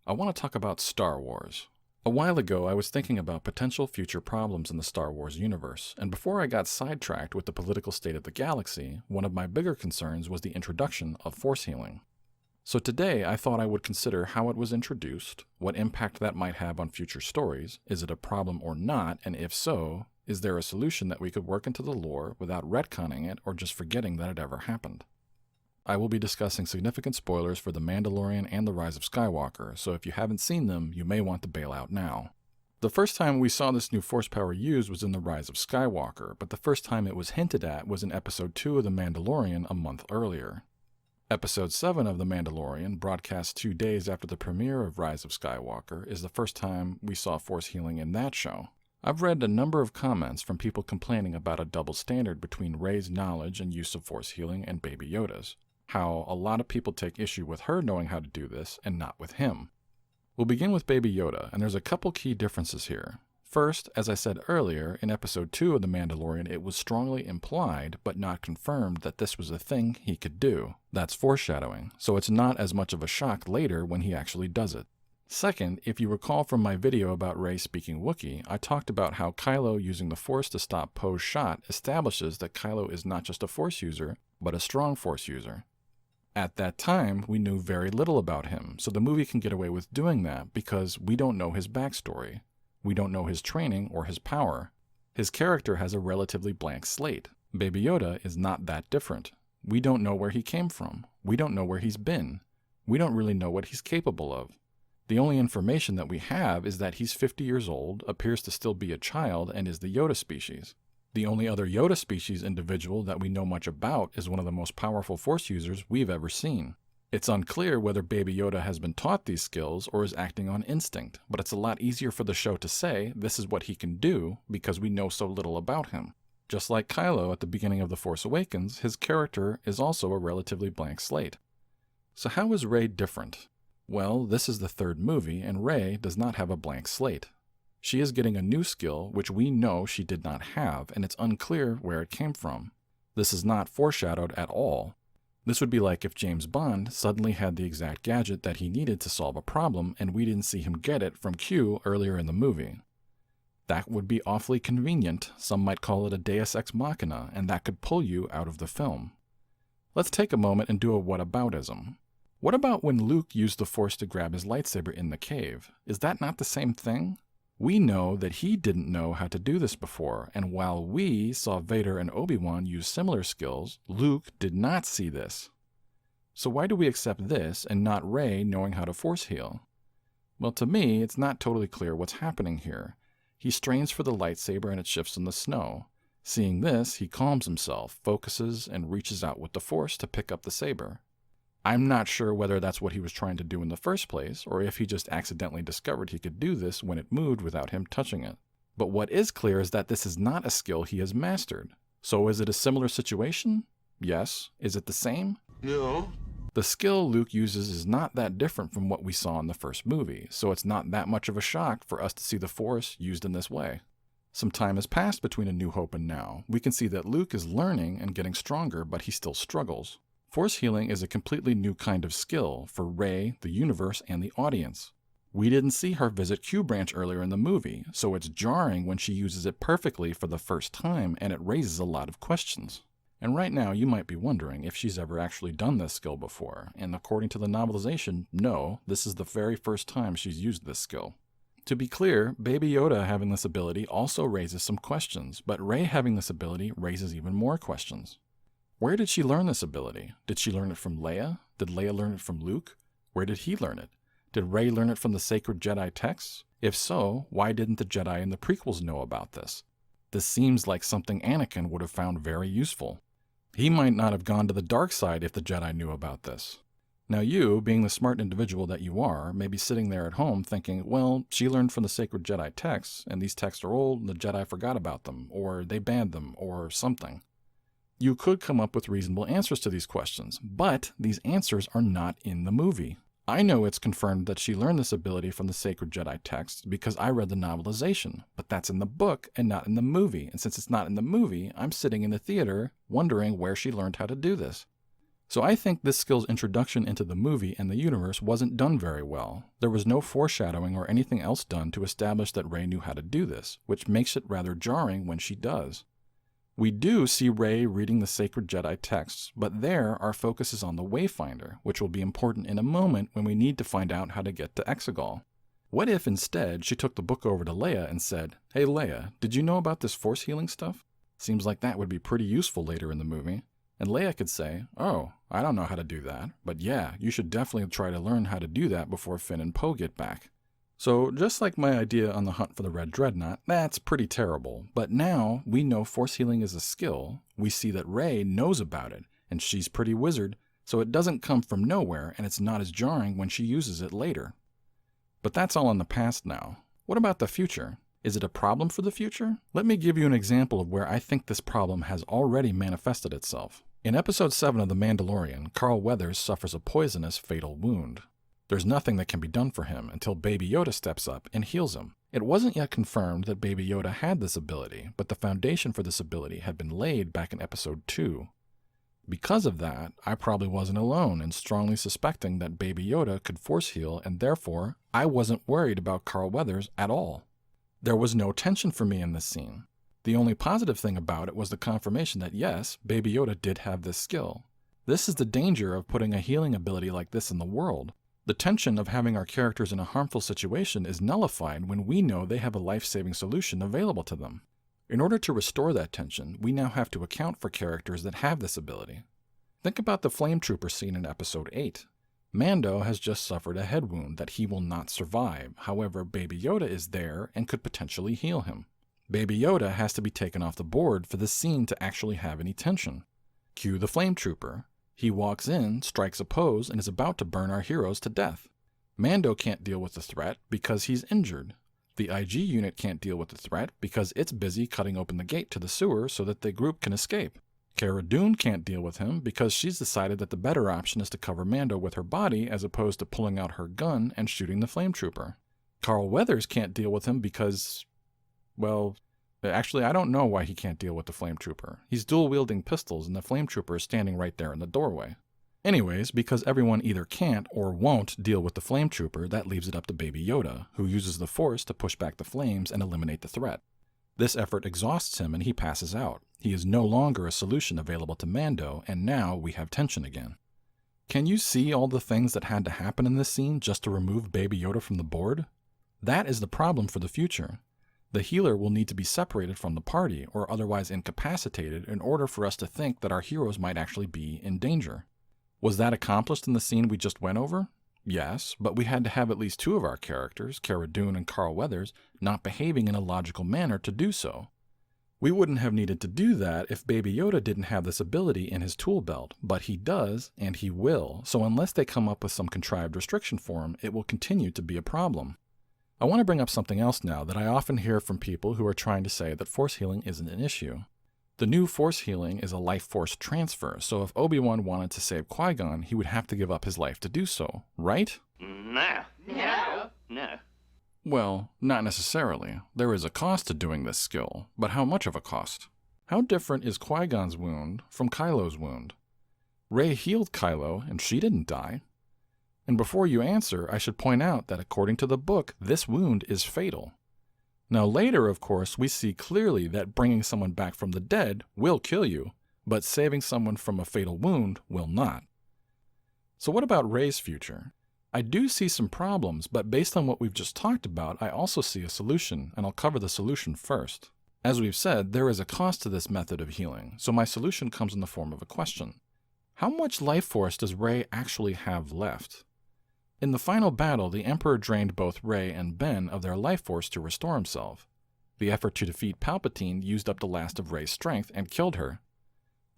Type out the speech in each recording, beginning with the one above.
I want to talk about Star Wars. A while ago, I was thinking about potential future problems in the Star Wars universe, and before I got sidetracked with the political state of the galaxy, one of my bigger concerns was the introduction of force healing. So today, I thought I would consider how it was introduced, what impact that might have on future stories, is it a problem or not, and if so, is there a solution that we could work into the lore without retconning it or just forgetting that it ever happened? I will be discussing significant spoilers for The Mandalorian and The Rise of Skywalker, so if you haven't seen them, you may want to bail out now. The first time we saw this new force power used was in The Rise of Skywalker, but the first time it was hinted at was in Episode 2 of The Mandalorian a month earlier. Episode 7 of The Mandalorian, broadcast 2 days after the premiere of Rise of Skywalker, is the first time we saw force healing in that show. I've read a number of comments from people complaining about a double standard between Rey's knowledge and use of force healing and Baby Yoda's. How a lot of people take issue with her knowing how to do this and not with him. We'll begin with Baby Yoda, and there's a couple key differences here. First, as I said earlier, in Episode 2 of The Mandalorian, it was strongly implied, but not confirmed, that this was a thing he could do. That's foreshadowing, so it's not as much of a shock later when he actually does it. Second, if you recall from my video about Rey speaking Wookiee, I talked about how Kylo using the Force to stop Poe's shot establishes that Kylo is not just a Force user, but a strong Force user. At that time, we knew very little about him, so the movie can get away with doing that because we don't know his backstory. We don't know his training or his power. His character has a relatively blank slate. Baby Yoda is not that different. We don't know where he came from. We don't know where he's been. We don't really know what he's capable of. The only information that we have is that he's 50 years old, appears to still be a child, and is the Yoda species. The only other Yoda species individual that we know much about is one of the most powerful Force users we've ever seen. It's unclear whether Baby Yoda has been taught these skills or is acting on instinct, but it's a lot easier for the show to say this is what he can do because we know so little about him. Just like Kylo at the beginning of The Force Awakens, his character is also a relatively blank slate. So how is Rey different? Well, this is the third movie, and Rey does not have a blank slate. She is getting a new skill which we know she did not have, and it's unclear where it came from. This is not foreshadowed at all. This would be like if James Bond suddenly had the exact gadget that he needed to solve a problem and we didn't see him get it from Q earlier in the movie. That would be awfully convenient, some might call it a deus ex machina, and that could pull you out of the film. Let's take a moment and do a whataboutism. What about when Luke used the Force to grab his lightsaber in the cave? Is that not the same thing? We know that he didn't know how to do this before, and while we saw Vader and Obi-Wan use similar skills, Luke did not see this. So why do we accept this and not Rey knowing how to force heal? Well, to me, it's not totally clear what's happening here. He strains for the lightsaber and it shifts in the snow. Seeing this, he calms himself, focuses, and reaches out with the Force to pick up the saber. I'm not sure whether that's what he was trying to do in the first place, or if he just accidentally discovered he could do this when it moved without him touching it. But what is clear is that this is not a skill he has mastered. So is it a similar situation? Yes. Is it the same? No. The skill Luke uses is not that different from what we saw in the first movie, so it's not that much of a shock for us to see the Force used in this way. Some time has passed between A New Hope and now. We can see that Luke is learning and getting stronger, but he still struggles. Force healing is a completely new kind of skill for Rey, the universe, and the audience. We didn't see her visit Q Branch earlier in the movie, so it's jarring when she uses it perfectly for the first time, and it raises a lot of questions. And right now you might be wondering if she's ever actually done this skill before, and according to the novelization, no, this is the very first time she's used this skill. To be clear, Baby Yoda having this ability also raises some questions, but Rey having this ability raises even more questions. Where did she learn this ability? Did she learn it from Leia? Did Leia learn it from Luke? Where did he learn it? Did Rey learn it from the sacred Jedi texts? If so, why didn't the Jedi in the prequels know about this? This seems like something Anakin would have found very useful. He might not have gone to the dark side if the Jedi knew about this. Now you, being the smart individual that you are, may be sitting there at home thinking, well, she learned from the sacred Jedi texts, and these texts are old and the Jedi forgot about them, or they banned them, or something. You could come up with reasonable answers to these questions, but these answers are not in the movie. I know it's confirmed that she learned this ability from the sacred Jedi texts because I read the novelization, but that's in the book and not in the movie, and since it's not in the movie, I'm sitting in the theater wondering where she learned how to do this. So I think this skill's introduction into the movie and the universe wasn't done very well. There was no foreshadowing or anything else done to establish that Rey knew how to do this, which makes it rather jarring when she does. We do see Rey reading the sacred Jedi texts, but there our focus is on the Wayfinder, which will be important in a moment when we need to find out how to get to Exegol. What if instead she took the book over to Leia and said, "Hey Leia, did you know about this force healing stuff? Seems like that would be pretty useful later in the movie." And Leia could say, "Oh, I don't know how to do that, but yeah, you should definitely try to learn how to do that before Finn and Poe get back." So just like my idea on the hunt for the Red Dreadnought, that's pretty terrible. But now we know force healing is a skill, we see that Rey knows about it, and she's pretty wizard, so it doesn't come from nowhere and it's not as jarring when she uses it later. But that's all in the past now. What about the future? Is it a problem for the future? Let me give you an example of where I think this problem has already manifested itself. In Episode 7 of The Mandalorian, Carl Weathers suffers a poisonous, fatal wound. There's nothing that can be done for him until Baby Yoda steps up and heals him. It wasn't yet confirmed that Baby Yoda had this ability, but the foundation for this ability had been laid back in Episode 2. Because of that, I probably wasn't alone in strongly suspecting that Baby Yoda could force heal, and therefore, I wasn't worried about Carl Weathers at all. There was no tension for me in this scene. The only positive thing about it was the confirmation that yes, Baby Yoda did have this skill. This is the danger of putting a healing ability like this in the world. The tension of having our characters in a harmful situation is nullified when we know they have a life-saving solution available to them. In order to restore that tension, we now have to account for characters that have this ability. Think about the Flame Trooper scene in Episode 8. Mando has just suffered a head wound that he will not survive. However, Baby Yoda is there and could potentially heal him. Baby Yoda has to be taken off the board for this scene to actually have any tension. Cue the Flame Trooper. He walks in, strikes a pose, and is about to burn our heroes to death. Mando can't deal with the threat because he's injured. The IG unit can't deal with the threat because it's busy cutting open the gate to the sewer so that the group can escape. Cara Dune can't deal with him because she's decided that the better option is to cover Mando with her body as opposed to pulling out her gun and shooting the Flame Trooper. Carl Weathers can't deal with him because, well, actually I don't know why he can't deal with the Flame Trooper. He's dual-wielding pistols and the Flame Trooper is standing right there in the doorway. Anyways, because everyone either can't or won't deal with the Flame Trooper, that leaves it up to Baby Yoda, who uses the Force to push back the flames and eliminate the threat. This effort exhausts him and he passes out. He is no longer a solution available to Mando, and now we have tension again. Can you see all the things that had to happen in this scene just to remove Baby Yoda from the board? That is the problem for the future. The healer will need to be separated from the party or otherwise incapacitated in order for us to think that our heroes might actually be in danger. Was that accomplished in the scene we just went over? Yes, but we had to have at least two of our characters, Cara Dune and Carl Weathers, not behaving in a logical manner to do so. We wouldn't have needed to do that if Baby Yoda didn't have this ability in his tool belt, but he does, and he will, so unless they come up with some contrived restriction for him, it will continue to be a problem. I want to bring up something else now that I often hear from people who are trying to say that force healing isn't an issue. The new force healing is a life force transfer, so if Obi-Wan wanted to save Qui-Gon, he would have to give up his life to do so, right? No. No. No. Well, not necessarily. There is a cost to doing this skill, but how much of a cost? How different is Qui-Gon's wound from Kylo's wound? Rey healed Kylo, and she didn't die. And before you answer, I should point out that according to the book, this wound is fatal. Now later, of course, we see clearly that bringing someone back from the dead will kill you, but saving someone from a fatal wound will not. So what about Rey's future? I do see some problems, but based on what we've just talked about, I also see a solution, and I'll cover the solution first. As we've said, there is a cost to this method of healing, so my solution comes in the form of a question. How much life force does Rey actually have left? In the final battle, the Emperor drained both Rey and Ben of their life force to restore himself. The effort to defeat Palpatine used up the last of Rey's strength and killed her.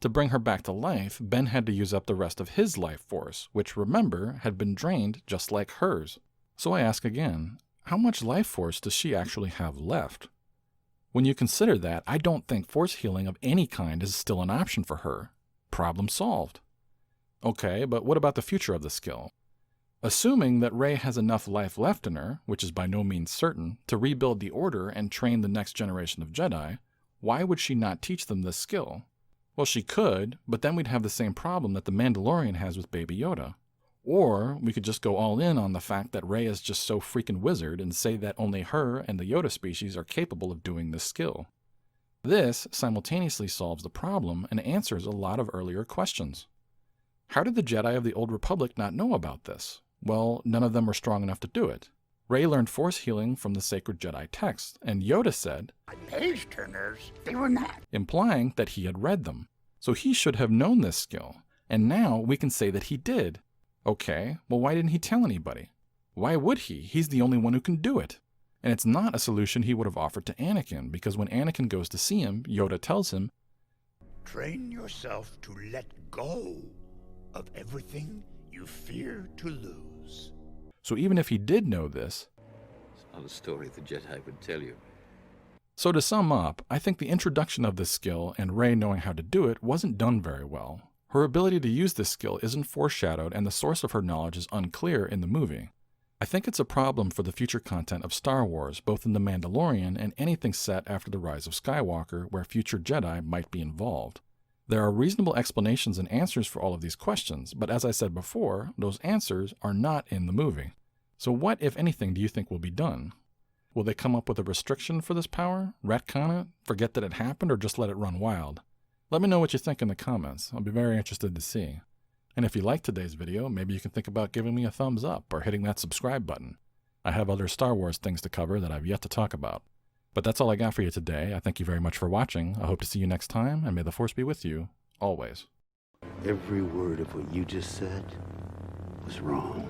To bring her back to life, Ben had to use up the rest of his life force, which, remember, had been drained just like hers. So I ask again, how much life force does she actually have left? When you consider that, I don't think force healing of any kind is still an option for her. Problem solved. Okay, but what about the future of the skill? Assuming that Rey has enough life left in her, which is by no means certain, to rebuild the Order and train the next generation of Jedi, why would she not teach them this skill? Well, she could, but then we'd have the same problem that the Mandalorian has with Baby Yoda. Or we could just go all in on the fact that Rey is just so freaking wizard and say that only her and the Yoda species are capable of doing this skill. This simultaneously solves the problem and answers a lot of earlier questions. How did the Jedi of the Old Republic not know about this? Well, none of them were strong enough to do it. Rey learned Force healing from the sacred Jedi text, and Yoda said, "Page turners, they were not." Implying that he had read them. So he should have known this skill, and now we can say that he did. Okay, well why didn't he tell anybody? Why would he? He's the only one who can do it. And it's not a solution he would have offered to Anakin, because when Anakin goes to see him, Yoda tells him, "Train yourself to let go of everything you fear to lose." So even if he did know this, It's not a story the Jedi would tell you. So to sum up, I think the introduction of this skill and Rey knowing how to do it wasn't done very well. Her ability to use this skill isn't foreshadowed and the source of her knowledge is unclear in the movie. I think it's a problem for the future content of Star Wars, both in The Mandalorian and anything set after the rise of Skywalker where future Jedi might be involved. There are reasonable explanations and answers for all of these questions, but as I said before, those answers are not in the movie. So what, if anything, do you think will be done? Will they come up with a restriction for this power? Retcon it? Forget that it happened? Or just let it run wild? Let me know what you think in the comments. I'll be very interested to see. And if you liked today's video, maybe you can think about giving me a thumbs up or hitting that subscribe button. I have other Star Wars things to cover that I've yet to talk about. But that's all I got for you today. I thank you very much for watching. I hope to see you next time, and may the Force be with you, always. Every word of what you just said was wrong.